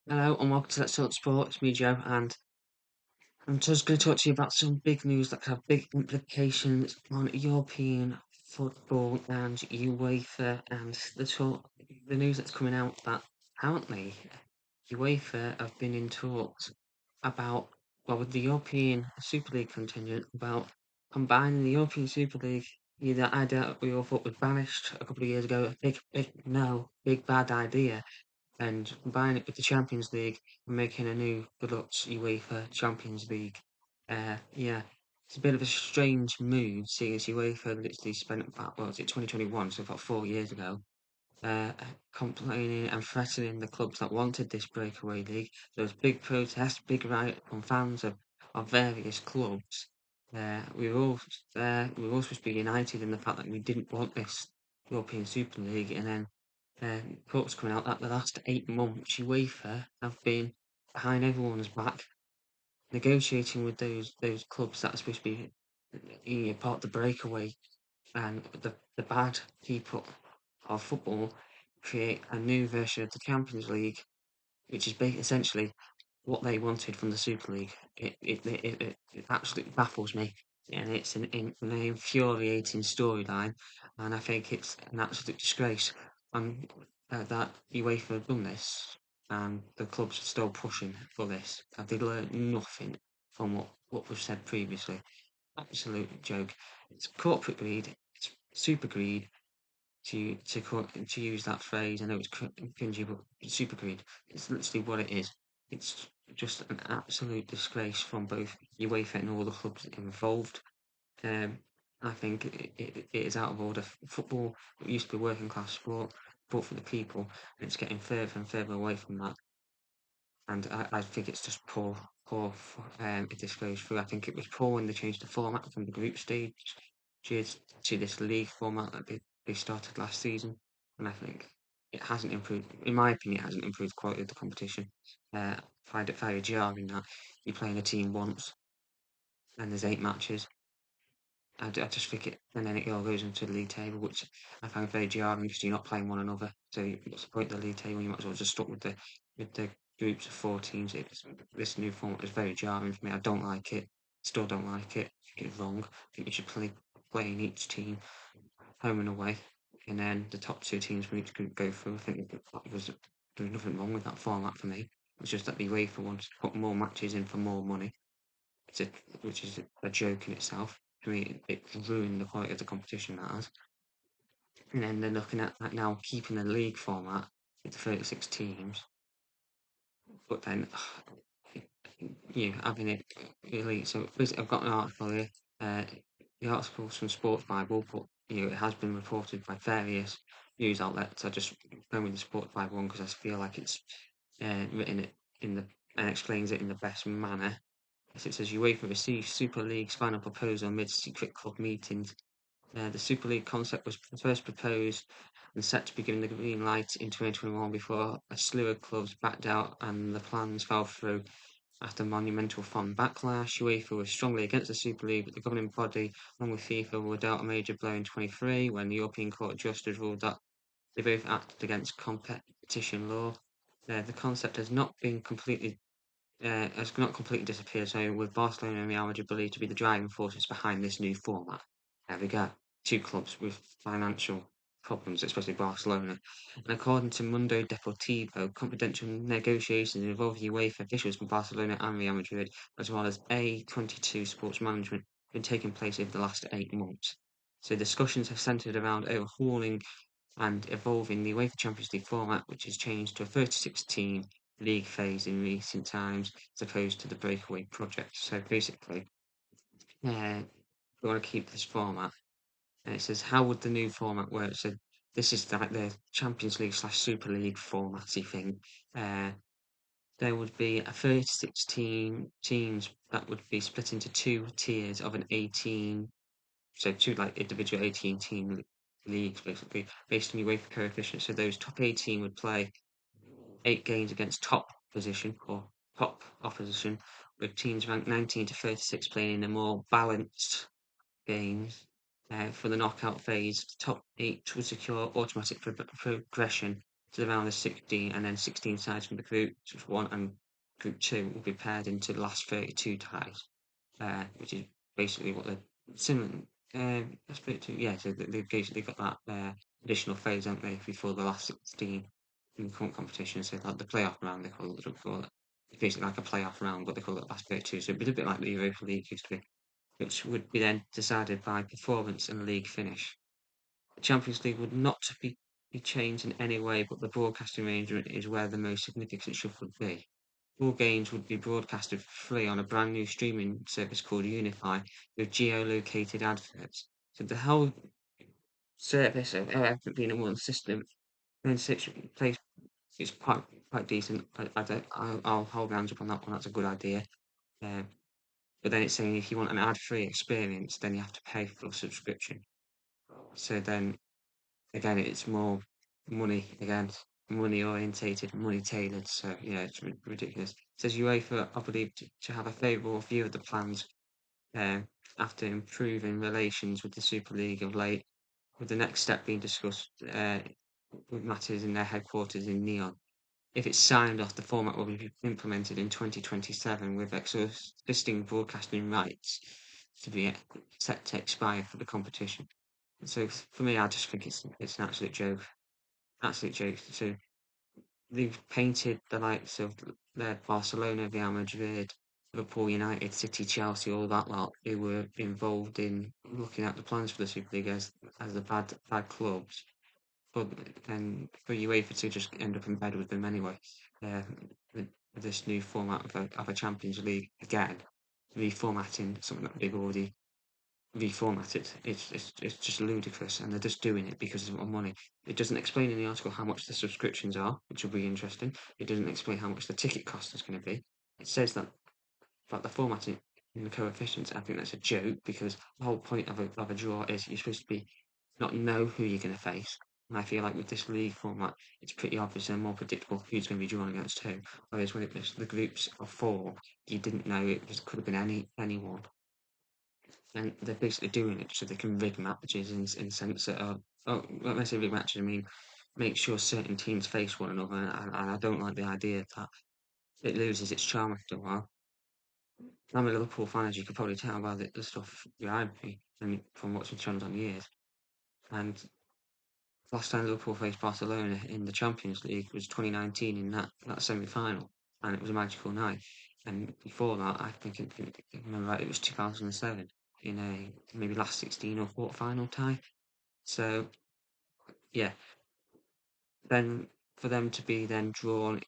Hello and welcome to Let's Talk Sport. It's me, Joe, and I'm just going to talk to you about some big news that have big implications on European football and UEFA. And the news that's coming out that apparently UEFA have been in talks about, well, with the European Super League contingent about combining the European Super League. The idea that we all thought was banished a couple of years ago. A big bad idea, and combining it with the Champions League and making a new deluxe UEFA Champions League. Yeah, it's a bit of a strange move, seeing as UEFA literally spent about, what was it, 2021, so about 4 years ago, uh, complaining and threatening the clubs that wanted this breakaway league. There was big protests, big riot from fans of various clubs. We were all supposed to be united in the fact that we didn't want this European Super League, and then reports coming out that the last 8 months UEFA have been behind everyone's back, negotiating with those clubs that are supposed to be part of the breakaway, and the bad people of football create a new version of the Champions League, which is essentially what they wanted from the Super League. It absolutely baffles me, and it's an infuriating storyline, and I think it's an absolute disgrace that UEFA have done this, and the clubs are still pushing for this. Have they learned nothing from what was said previously? Absolute joke. It's corporate greed. It's super greed to use that phrase. I know it's cringy, but it's super greed. It's literally what it is. It's just an absolute disgrace from both UEFA and all the clubs involved. Um, I think it is out of order. Football used to be working class sport, but for the people, and it's getting further and further away from that. And I think it's just if this goes through. I think it was poor when they changed the format from the group stage to this league format that they started last season. And I think it hasn't improved, in my opinion, it hasn't improved the quality of the competition. I find it very jarring that you're playing a team once and there's 8 matches. I just think it, and then it all goes into the league table, which I find very jarring because you're not playing one another. So what's the point of the league table? You might as well just stuck with the groups of 4 teams. This new format is very jarring for me. I don't like it. Still don't like it. I think it's wrong. I think you should play in each team, home and away, and then the top 2 teams from each group go through. I think there was nothing wrong with that format for me. It's just that the UEFA wants to put more matches in for more money, it's a, which is a joke in itself. I mean, it ruined the quality of the competition that has. And then they're looking at now keeping the league format with the 36 teams, but then having it elite. So basically, I've got an article here. Uh, the article's from Sports Bible, but it has been reported by various news outlets. I just go with the Sports Bible one because I feel like it's written it in the and explains it in the best manner. So it says UEFA receives Super League's final proposal amid secret club meetings. The Super League concept was first proposed and set to be given the green light in 2021 before a slew of clubs backed out and the plans fell through. After monumental fan backlash, UEFA was strongly against the Super League, but the governing body, along with FIFA, were dealt a major blow in 23 when the European Court of Justice ruled that they both acted against competition law. The concept has not completely disappeared, so with Barcelona and Real Madrid believed to be the driving forces behind this new format. There we go. 2 clubs with financial problems, especially Barcelona. And according to Mundo Deportivo, confidential negotiations involving UEFA officials from Barcelona and Real Madrid, as well as A22 Sports Management, have been taking place over the last 8 months. So discussions have centred around overhauling and evolving the UEFA Champions League format, which has changed to a 36-team league phase in recent times, as opposed to the breakaway project. So basically, we want to keep this format. And it says, how would the new format work? So this is like the Champions League slash Super League formatty thing. Uh, there would be a 36 teams that would be split into 2 tiers of an 18, so 2 like individual 18 team leagues basically based on UEFA coefficient. So those top 18 would play 8 games against top position or top opposition, with teams ranked 19 to 36 playing in a more balanced games. For the knockout phase, the top 8 would secure automatic progression to the round of 16, and then 16 sides from the groups 1 and group 2 will be paired into the last 32 ties, which is basically what the similar. Last 32, yeah. So they've basically got that additional phase, haven't they, before the last 16 in the current competition. So like the playoff round, they call it. It's basically like a playoff round, but they call it last 32. So it'd be a bit like the Europa League used to be, which would be then decided by performance and league finish. The Champions League would not be changed in any way, but the broadcasting arrangement is where the most significant shift would be. All games would be broadcasted for free on a brand new streaming service called Unify with geo-located adverts. So the whole service of everything being in one system in such place is quite decent. I'll hold my hands up on that one. That's a good idea. Um, but then it's saying if you want an ad-free experience, then you have to pay for a subscription. So then again, it's more money again, money orientated, money tailored. So yeah, it's ridiculous. It says UEFA are believed to have a favourable view of the plans um, after improving relations with the Super League of late, with the next step being discussed with matters in their headquarters in Neon. If it's signed off, the format will be implemented in 2027 with existing broadcasting rights to be set to expire for the competition. So for me, I just think it's an absolute joke. Absolute joke. So they've painted the likes of Barcelona, Real Madrid, Liverpool, United, City, Chelsea, all that lot who were involved in looking at the plans for the Super League as the bad clubs. But then for UEFA to just end up in bed with them anyway, uh, with this new format of a Champions League again, reformatting something that they've already reformatted. It's just ludicrous, and they're just doing it because of money. It doesn't explain in the article how much the subscriptions are, which will be interesting. It doesn't explain how much the ticket cost is going to be. It says that about the formatting and the coefficients. I think that's a joke because the whole point of a draw is you're supposed to be not know who you're going to face. And I feel like with this league format, it's pretty obvious and more predictable who's going to be drawn against who. Whereas when it was the groups of 4, you didn't know it just could have been anyone, and they're basically doing it so they can rig matches in sense that when I say rig matches, I mean make sure certain teams face one another, and I don't like the idea that it loses its charm after a while. I'm a Liverpool fan, as you could probably tell by the stuff behind me, and from watching channels on years. And last time Liverpool faced Barcelona in the Champions League was 2019 in that semi-final, and it was a magical night. And before that, I think I remember right, it was 2007 in a maybe last 16 or quarter-final tie. So yeah, then for them to be then drawn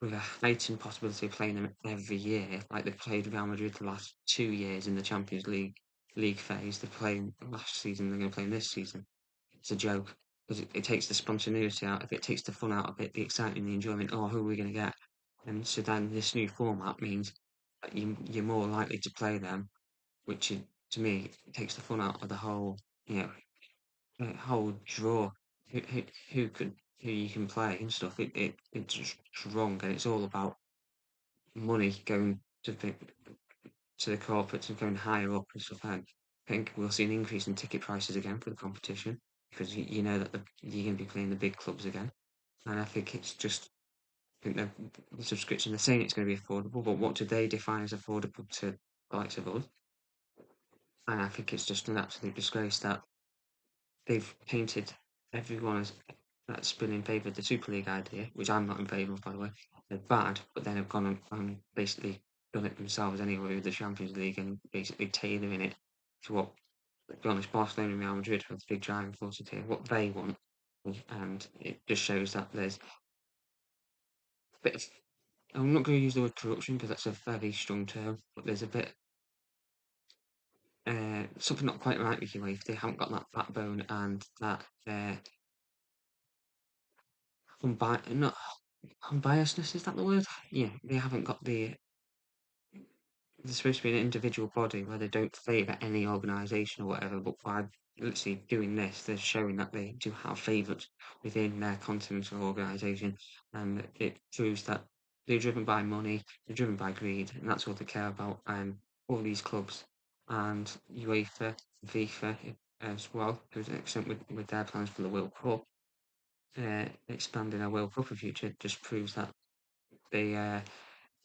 with a heightened possibility of playing them every year, like they've played Real Madrid the last 2 years in the Champions League phase. They're playing last season. They're going to play this season. It's a joke because it takes the spontaneity out of it, takes the fun out of it, the excitement, the enjoyment. Oh, who are we going to get? And so then this new format means that you're more likely to play them, which is, to me takes the fun out of the whole, you know, whole draw. Who, who, who you can play and stuff. It's just wrong, and it's all about money going to the corporates and going higher up and stuff. And I think we'll see an increase in ticket prices again for the competition because you know that you're going to be playing the big clubs again. And I think it's just, I think the subscription, they're saying it's going to be affordable, but what do they define as affordable to the likes of us? And I think it's just an absolute disgrace that they've painted everyone that's been in favour of the Super League idea, which I'm not in favour of, by the way. They're bad, but then have gone and basically done it themselves anyway with the Champions League and basically tailoring it to what, to be honest, Barcelona and Real Madrid have the big driving forces here, what they want. And it just shows that there's a bit of, I'm not going to use the word corruption because that's a very strong term, but there's a bit, something not quite right with UEFA. They haven't got that backbone and that not unbiasedness, is that the word? Yeah, they haven't got they're supposed to be an individual body where they don't favour any organisation or whatever, but by literally doing this, they're showing that they do have favourites within their continental organisation, and it proves that they're driven by money, they're driven by greed, and that's what they care about. All these clubs and UEFA, FIFA as well, to an extent with their plans for the World Cup. expanding our World Cup in future just proves that they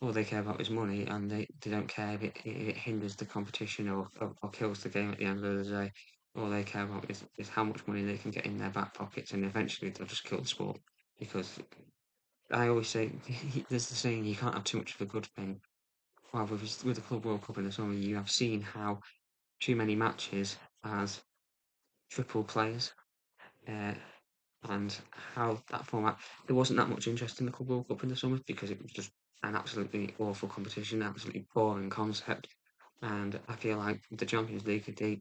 all they care about is money, and they don't care if it hinders the competition or kills the game at the end of the day. All they care about is how much money they can get in their back pockets, and eventually they'll just kill the sport. Because I always say, there's the saying, you can't have too much of a good thing. Well, with the Club World Cup in the summer, you have seen how too many matches as triple players, uh, and how that format, there wasn't that much interest in the Club World Cup in the summer because it was just an absolutely awful competition, absolutely boring concept. And I feel like the Champions League, if they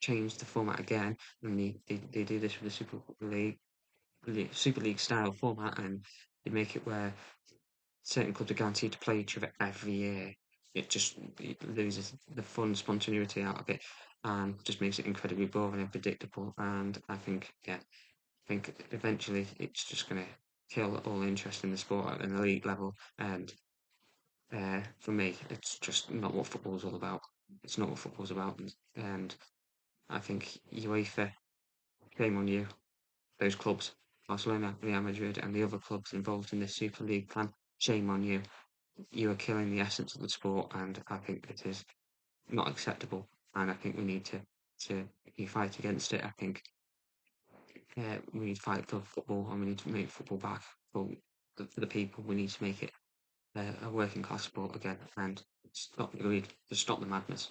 changed the format again, and they do this with the Super League style format, and they make it where certain clubs are guaranteed to play each other every year. It loses the fun spontaneity out of it, and just makes it incredibly boring and predictable. And I think, yeah, I think eventually it's just going to kill all interest in the sport at an elite level. And for me, it's just not what football's all about. It's not what football's about. And I think UEFA, shame on you, those clubs, Barcelona, Real Madrid, and the other clubs involved in this Super League plan. Shame on you. You are killing the essence of the sport, and I think it is not acceptable. And I think we need to fight against it. I think we need to fight for football, and we need to make football back for for the people. We need to make it a working class sport again, and stop the greed, to stop the madness.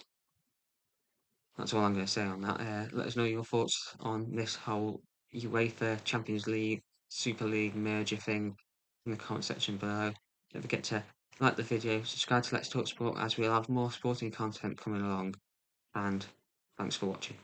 That's all I'm going to say on that. Let us know your thoughts on this whole UEFA Champions League, Super League merger thing in the comment section below. Don't forget to like the video, subscribe to Let's Talk Sport, as we'll have more sporting content coming along. And thanks for watching.